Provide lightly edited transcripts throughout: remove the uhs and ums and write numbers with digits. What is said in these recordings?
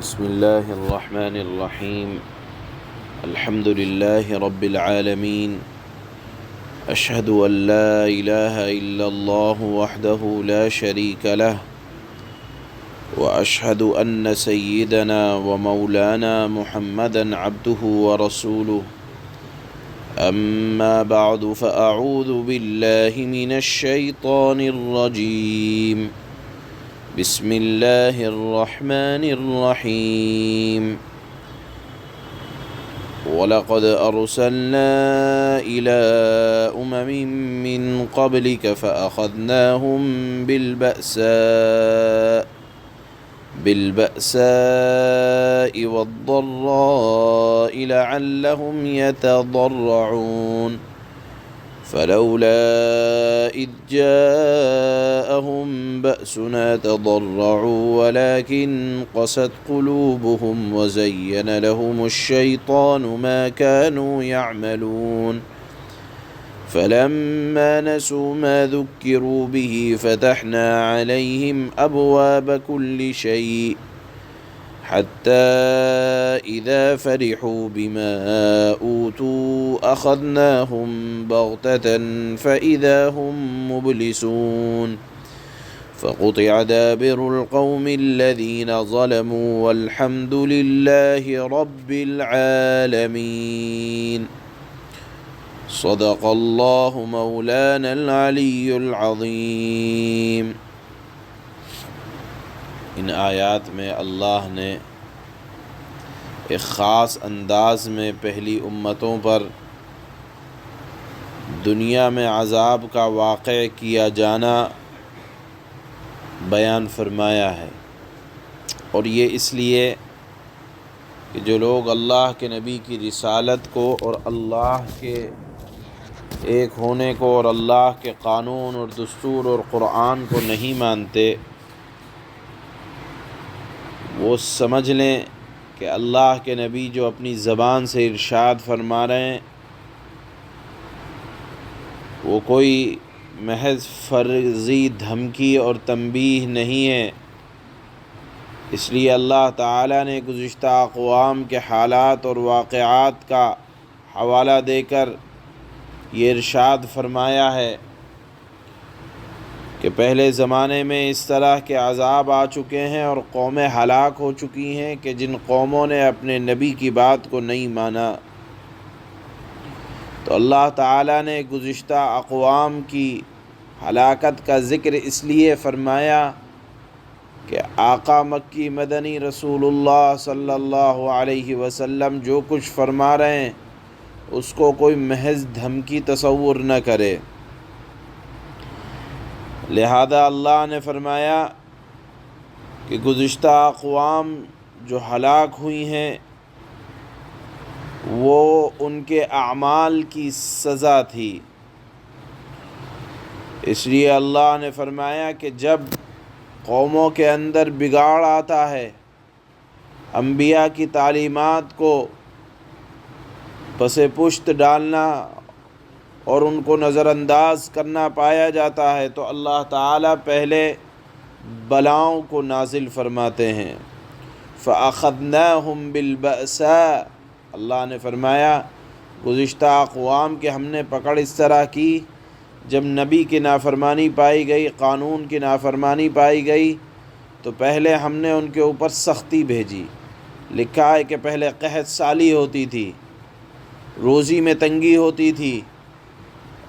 بسم الله الرحمن الرحيم. الحمد لله رب العالمين. أشهد أن لا إله إلا الله وحده لا شريك له، وأشهد أن سيدنا ومولانا محمدا عبده ورسوله. أما بعد فأعوذ بالله من الشيطان الرجيم. بسم الله الرحمن الرحيم. وَلَقَدْ أَرْسَلْنَا إِلَىٰ أُمَمٍ مِّن قَبْلِكَ فَأَخَذْنَاهُم بِالْبَأْسَاءِ وَالضَّرَّاءِ لَعَلَّهُمْ يَتَضَرَّعُونَ فَلَوْلَا إِذْ جَاءَهُم بَأْسُنَا تَضَرَّعُوا وَلَٰكِن قَسَتْ قُلُوبُهُمْ وَزَيَّنَ لَهُمُ الشَّيْطَانُ مَا كَانُوا يَعْمَلُونَ فَلَمَّا نَسُوا مَا ذُكِّرُوا بِهِ فَتَحْنَا عَلَيْهِمْ أَبْوَابَ كُلِّ شَيْءٍ حتى إذا فرحوا بما أوتوا أخذناهم بغتة فإذا هم مبلسون فقطع دابر القوم الذين ظلموا والحمد لله رب العالمين. صدق الله مولانا العلی العظیم. ان آیات میں اللہ نے ایک خاص انداز میں پہلی امتوں پر دنیا میں عذاب کا واقع کیا جانا بیان فرمایا ہے، اور یہ اس لیے کہ جو لوگ اللہ کے نبی کی رسالت کو اور اللہ کے ایک ہونے کو اور اللہ کے قانون اور دستور اور قرآن کو نہیں مانتے، وہ سمجھ لیں کہ اللہ کے نبی جو اپنی زبان سے ارشاد فرما رہے ہیں وہ کوئی محض فرضی دھمکی اور تنبیہ نہیں ہے. اس لیے اللہ تعالیٰ نے گزشتہ اقوام کے حالات اور واقعات کا حوالہ دے کر یہ ارشاد فرمایا ہے کہ پہلے زمانے میں اس طرح کے عذاب آ چکے ہیں اور قومیں ہلاک ہو چکی ہیں کہ جن قوموں نے اپنے نبی کی بات کو نہیں مانا. تو اللہ تعالیٰ نے گزشتہ اقوام کی ہلاکت کا ذکر اس لیے فرمایا کہ آقا مکی مدنی رسول اللہ صلی اللہ علیہ وسلم جو کچھ فرما رہے ہیں اس کو کوئی محض دھمکی تصور نہ کرے. لہذا اللہ نے فرمایا کہ گزشتہ اقوام جو ہلاک ہوئی ہیں وہ ان کے اعمال کی سزا تھی. اس لیے اللہ نے فرمایا کہ جب قوموں کے اندر بگاڑ آتا ہے، انبیاء کی تعلیمات کو پس پشت ڈالنا اور ان کو نظر انداز کرنا پایا جاتا ہے، تو اللہ تعالیٰ پہلے بلاؤں کو نازل فرماتے ہیں. فَأَخَذْنَاهُمْ بِالْبَأْسَاءِ، اللہ نے فرمایا گزشتہ اقوام کے ہم نے پکڑ اس طرح کی جب نبی کی نافرمانی پائی گئی، قانون کی نافرمانی پائی گئی تو پہلے ہم نے ان کے اوپر سختی بھیجی. لکھا ہے کہ پہلے قحط سالی ہوتی تھی، روزی میں تنگی ہوتی تھی،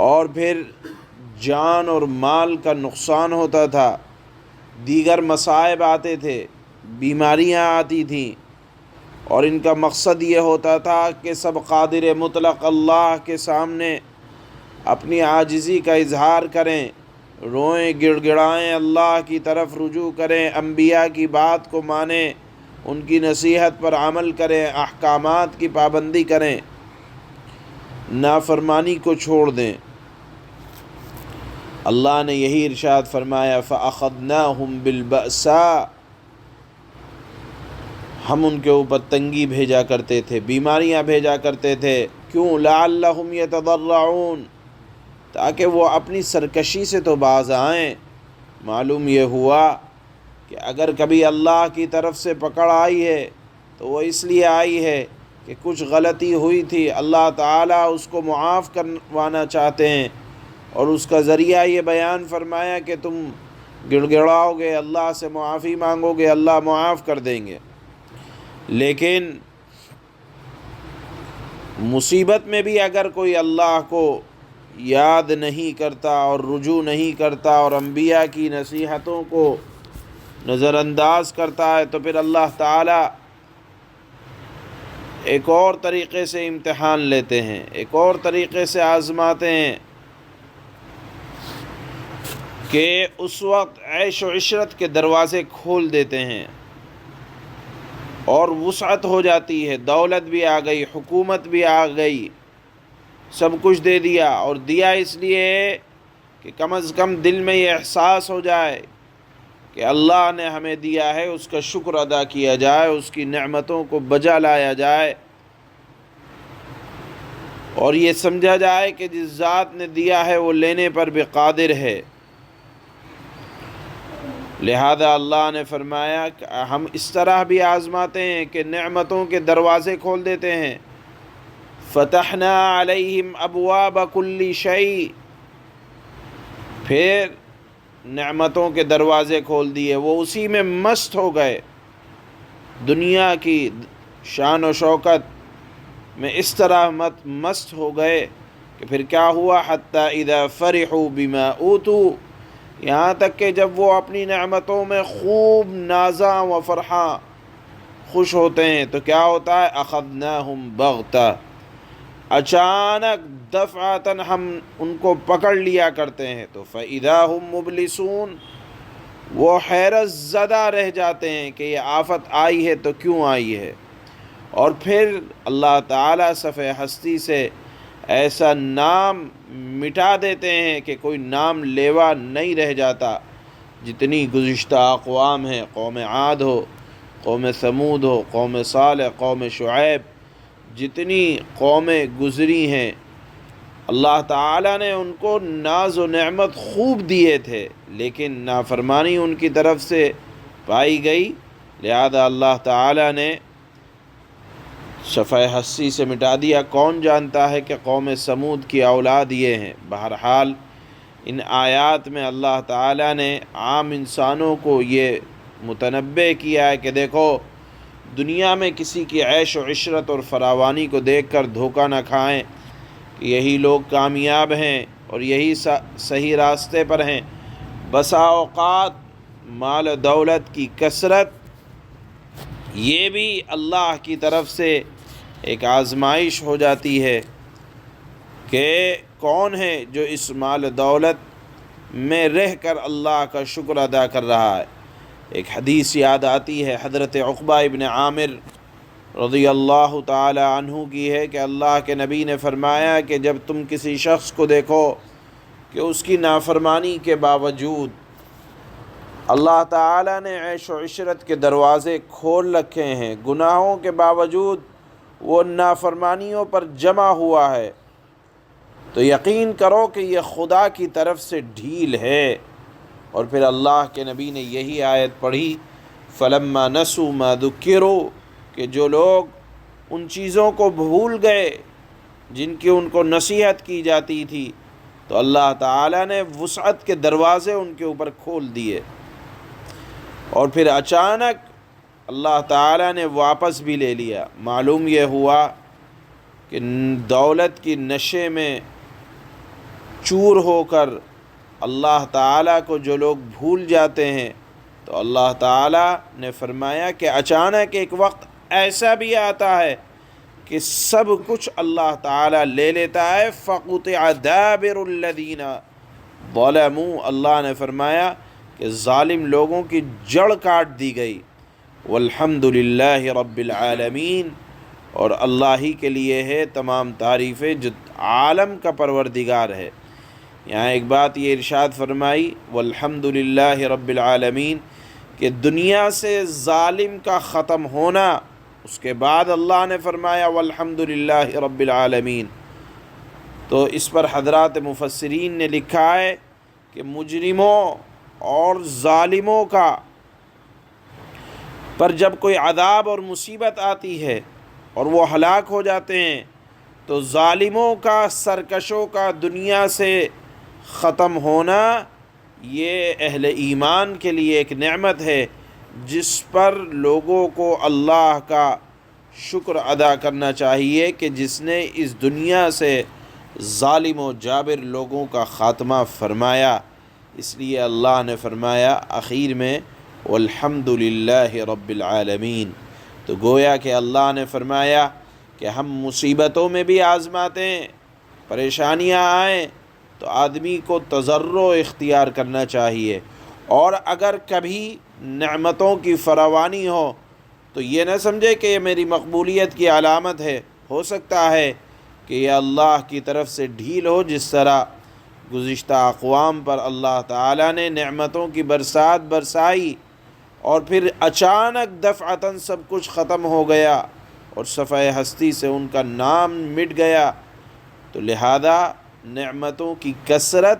اور پھر جان اور مال کا نقصان ہوتا تھا، دیگر مصائب آتے تھے، بیماریاں آتی تھیں، اور ان کا مقصد یہ ہوتا تھا کہ سب قادر مطلق اللہ کے سامنے اپنی عاجزی کا اظہار کریں، روئیں گڑ گڑائیں، اللہ کی طرف رجوع کریں، انبیاء کی بات کو مانیں، ان کی نصیحت پر عمل کریں، احکامات کی پابندی کریں، نافرمانی کو چھوڑ دیں. اللہ نے یہی ارشاد فرمایا فَأَخَذْنَاهُمْ بِالْبَأْسَاءِ، ہم ان کے اوپر تنگی بھیجا کرتے تھے، بیماریاں بھیجا کرتے تھے. کیوں؟ لَعَلَّهُمْ يَتَضَرَّعُونَ، تاکہ وہ اپنی سرکشی سے تو باز آئیں. معلوم یہ ہوا کہ اگر کبھی اللہ کی طرف سے پکڑ آئی ہے تو وہ اس لیے آئی ہے کہ کچھ غلطی ہوئی تھی، اللہ تعالیٰ اس کو معاف کروانا چاہتے ہیں، اور اس کا ذریعہ یہ بیان فرمایا کہ تم گڑ گڑاؤ گے، اللہ سے معافی مانگو گے، اللہ معاف کر دیں گے۔ لیکن مصیبت میں بھی اگر کوئی اللہ کو یاد نہیں کرتا اور رجوع نہیں کرتا اور انبیاء کی نصیحتوں کو نظر انداز کرتا ہے، تو پھر اللہ تعالیٰ ایک اور طریقے سے امتحان لیتے ہیں، ایک اور طریقے سے آزماتے ہیں کہ اس وقت عیش و عشرت کے دروازے کھول دیتے ہیں اور وسعت ہو جاتی ہے، دولت بھی آ گئی، حکومت بھی آ گئی، سب کچھ دے دیا، اور دیا اس لیے کہ کم از کم دل میں یہ احساس ہو جائے کہ اللہ نے ہمیں دیا ہے، اس کا شکر ادا کیا جائے، اس کی نعمتوں کو بجا لایا جائے، اور یہ سمجھا جائے کہ جس ذات نے دیا ہے وہ لینے پر بھی قادر ہے۔ لہذا اللہ نے فرمایا کہ ہم اس طرح بھی آزماتے ہیں کہ نعمتوں کے دروازے کھول دیتے ہیں۔ فتحنا علیہم ابواب کل شیء، پھر نعمتوں کے دروازے کھول دیے، وہ اسی میں مست ہو گئے، دنیا کی شان و شوکت میں اس طرح مست ہو گئے کہ پھر کیا ہوا، حتی اذا فرحوا بما اوتوا، یہاں تک کہ جب وہ اپنی نعمتوں میں خوب نازاں و فرحاں خوش ہوتے ہیں تو کیا ہوتا ہے، اخذناہم بغتہ، اچانک دفعتاً ہم ان کو پکڑ لیا کرتے ہیں، تو فَإِذَا هُمْ مُبْلِسُونَ، وہ حیرت زدہ رہ جاتے ہیں کہ یہ آفت آئی ہے تو کیوں آئی ہے، اور پھر اللہ تعالیٰ صفحہ ہستی سے ایسا نام مٹا دیتے ہیں کہ کوئی نام لیوا نہیں رہ جاتا۔ جتنی گزشتہ اقوام ہیں، قوم عاد ہو، قوم ثمود ہو، قوم صالح، قوم شعیب، جتنی قومیں گزری ہیں، اللہ تعالیٰ نے ان کو ناز و نعمت خوب دیے تھے، لیکن نافرمانی ان کی طرف سے پائی گئی، لہذا اللہ تعالیٰ نے صفحہ ہستی سے مٹا دیا۔ کون جانتا ہے کہ قوم سمود کی اولاد یہ ہیں۔ بہرحال ان آیات میں اللہ تعالیٰ نے عام انسانوں کو یہ متنبع کیا ہے کہ دیکھو، دنیا میں کسی کی عیش و عشرت اور فراوانی کو دیکھ کر دھوکہ نہ کھائیں کہ یہی لوگ کامیاب ہیں اور یہی صحیح راستے پر ہیں۔ بسا اوقات مال و دولت کی کثرت یہ بھی اللہ کی طرف سے ایک آزمائش ہو جاتی ہے کہ کون ہے جو اس مال و دولت میں رہ کر اللہ کا شکر ادا کر رہا ہے۔ ایک حدیث یاد آتی ہے، حضرت عقبہ ابن عامر رضی اللہ تعالی عنہ کی ہے کہ اللہ کے نبی نے فرمایا کہ جب تم کسی شخص کو دیکھو کہ اس کی نافرمانی کے باوجود اللہ تعالیٰ نے عیش و عشرت کے دروازے کھول رکھے ہیں، گناہوں کے باوجود وہ نافرمانیوں پر جمع ہوا ہے، تو یقین کرو کہ یہ خدا کی طرف سے ڈھیل ہے۔ اور پھر اللہ کے نبی نے یہی آیت پڑھی، فَلَمَّا نَسُوا مَا ذُكِّرُوا، کہ جو لوگ ان چیزوں کو بھول گئے جن کی ان کو نصیحت کی جاتی تھی، تو اللہ تعالیٰ نے وسعت کے دروازے ان کے اوپر کھول دیے، اور پھر اچانک اللہ تعالیٰ نے واپس بھی لے لیا۔ معلوم یہ ہوا کہ دولت کی نشے میں چور ہو کر اللہ تعالیٰ کو جو لوگ بھول جاتے ہیں، تو اللہ تعالیٰ نے فرمایا کہ اچانک ایک وقت ایسا بھی آتا ہے کہ سب کچھ اللہ تعالیٰ لے لیتا ہے۔ فَقُطِعَ دَابِرُ الَّذِينَ ظَلَمُوا، اللہ نے فرمایا کہ ظالم لوگوں کی جڑ کاٹ دی گئی۔ وَالْحَمْدُ لِلَّهِ رَبِّ الْعَالَمِينَ، اور اللہ ہی کے لیے ہے تمام تعریفیں جو عالم کا پروردگار ہے۔ یہاں ایک بات یہ ارشاد فرمائی، وَالْحَمْدُ لِلَّهِ رَبِّ الْعَالَمِينَ، کہ دنیا سے ظالم کا ختم ہونا، اس کے بعد اللہ نے فرمایا وَالْحَمْدُ لِلَّهِ رَبِّ الْعَالَمِينَ۔ تو اس پر حضرات مفسرین نے لکھا ہے کہ مجرموں اور ظالموں کا پر جب کوئی عذاب اور مصیبت آتی ہے اور وہ ہلاک ہو جاتے ہیں تو ظالموں کا، سرکشوں کا دنیا سے ختم ہونا یہ اہل ایمان کے لیے ایک نعمت ہے، جس پر لوگوں کو اللہ کا شکر ادا کرنا چاہیے کہ جس نے اس دنیا سے ظالم و جابر لوگوں کا خاتمہ فرمایا۔ اس لیے اللہ نے فرمایا آخر میں والحمد للہ رب العالمین۔ تو گویا کہ اللہ نے فرمایا کہ ہم مصیبتوں میں بھی آزماتے ہیں، پریشانیاں آئیں تو آدمی کو تضرع اختیار کرنا چاہیے، اور اگر کبھی نعمتوں کی فراوانی ہو تو یہ نہ سمجھے کہ یہ میری مقبولیت کی علامت ہے، ہو سکتا ہے کہ یہ اللہ کی طرف سے ڈھیل ہو، جس طرح گزشتہ اقوام پر اللہ تعالیٰ نے نعمتوں کی برسات برسائی اور پھر اچانک دفعتاً سب کچھ ختم ہو گیا اور صفحہ ہستی سے ان کا نام مٹ گیا۔ تو لہذا نعمتوں کی کثرت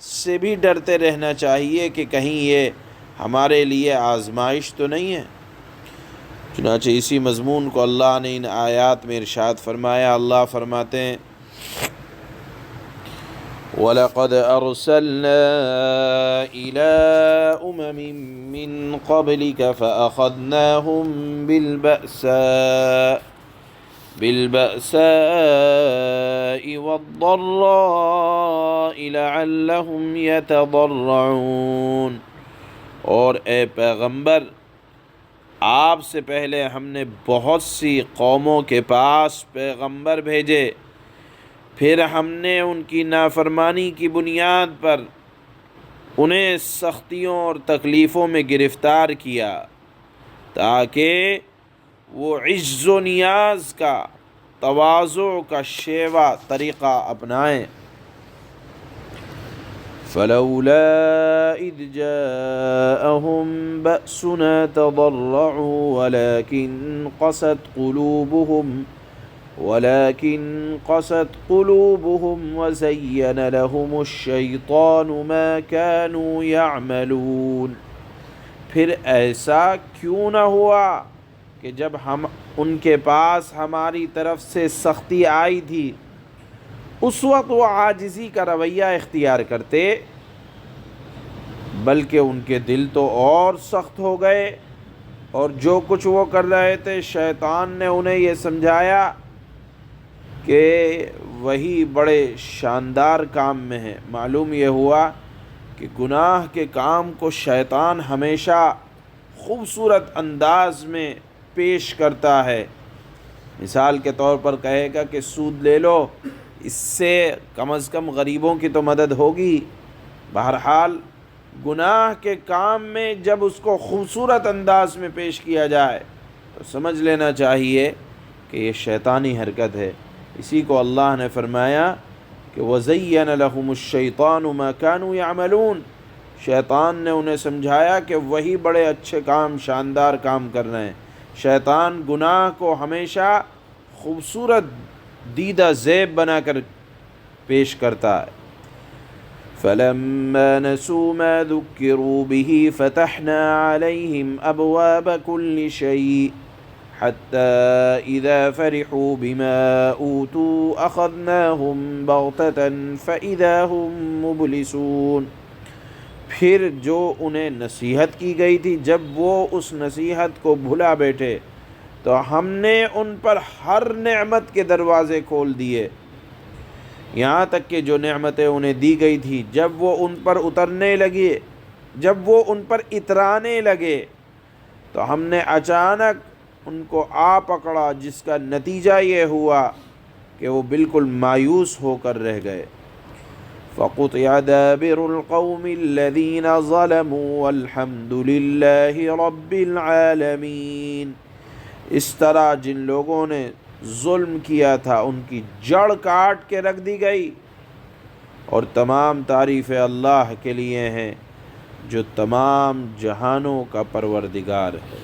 سے بھی ڈرتے رہنا چاہیے کہ کہیں یہ ہمارے لیے آزمائش تو نہیں ہے۔ چنانچہ اسی مضمون کو اللہ نے ان آیات میں ارشاد فرمایا۔ اللہ فرماتے ہیں وَلَقَدْ أَرْسَلْنَا إِلَىٰ أُمَمٍ مِّن قَبْلِكَ فَأَخَذْنَاهُم بِالْبَأْسَاءِ وَالضَّرَّاءِ لَعَلَّهُمْ يَتَضَرَّعُونَ۔ اور اے پیغمبر، آپ سے پہلے ہم نے بہت سی قوموں کے پاس پیغمبر بھیجے، پھر ہم نے ان کی نافرمانی کی بنیاد پر انہیں سختیوں اور تکلیفوں میں گرفتار کیا تاکہ وہ عجز و نیاز کا، تواضع کا شیوہ طریقہ اپنائیں۔ فَلَوْلَا إِذْ جَاءَهُم بَأْسُنَا تَضَرَّعُوا وَلَكِنْ قَسَتْ قُلُوبُهُمْ وَزَيَّنَ لَهُمُ الشَّيْطَانُ مَا كَانُوا يَعْمَلُونَ۔ پھر ایسا کیوں نہ ہوا کہ جب ہم ان کے پاس ہماری طرف سے سختی آئی تھی اس وقت وہ عاجزی کا رویہ اختیار کرتے، بلکہ ان کے دل تو اور سخت ہو گئے، اور جو کچھ وہ کر رہے تھے شیطان نے انہیں یہ سمجھایا کہ وہی بڑے شاندار کام میں ہے۔ معلوم یہ ہوا کہ گناہ کے کام کو شیطان ہمیشہ خوبصورت انداز میں پیش کرتا ہے۔ مثال کے طور پر کہے گا کہ سود لے لو، اس سے کم از کم غریبوں کی تو مدد ہوگی۔ بہرحال گناہ کے کام میں جب اس کو خوبصورت انداز میں پیش کیا جائے تو سمجھ لینا چاہیے کہ یہ شیطانی حرکت ہے۔ اسی کو اللہ نے فرمایا کہ وَزَيَّنَ لَهُمُ الشَّيْطَانُ مَا كَانُوا يَعْمَلُونَ۔ شیطان نے انہیں سمجھایا کہ وہی بڑے اچھے کام، شاندار کام کر رہے ہیں۔ شیطان گناہ کو ہمیشہ خوبصورت دیدہ زیب بنا کر پیش کرتا ہے۔ فَلَمَّا نَسُوا مَا ذُكِّرُوا بِهِ فَتَحْنَا عَلَيْهِمْ أَبْوَابَ كُلِّ شَيْءٍ حَتَّى إِذَا فَرِحُوا بِمَا أُوتُوا أَخَذْنَاهُمْ بَغْتَةً فَإِذَا هُمْ مُبْلِسُونَ۔ پھر جو انہیں نصیحت کی گئی تھی جب وہ اس نصیحت کو بھلا بیٹھے تو ہم نے ان پر ہر نعمت کے دروازے کھول دیے، یہاں تک کہ جو نعمتیں انہیں دی گئی تھی جب وہ ان پر اترنے لگے، جب وہ ان پر اترانے لگے تو ہم نے اچانک ان کو آ پکڑا، جس کا نتیجہ یہ ہوا کہ وہ بالکل مایوس ہو کر رہ گئے۔ فَقُطِعَ دَابِرُ الْقَوْمِ الَّذِينَ ظَلَمُوا وَالْحَمْدُ لِلَّهِ رَبِّ الْعَالَمِينَ۔ اس طرح جن لوگوں نے ظلم کیا تھا ان کی جڑ کاٹ کے رکھ دی گئی، اور تمام تعریفیں اللہ کے لیے ہیں جو تمام جہانوں کا پروردگار ہے۔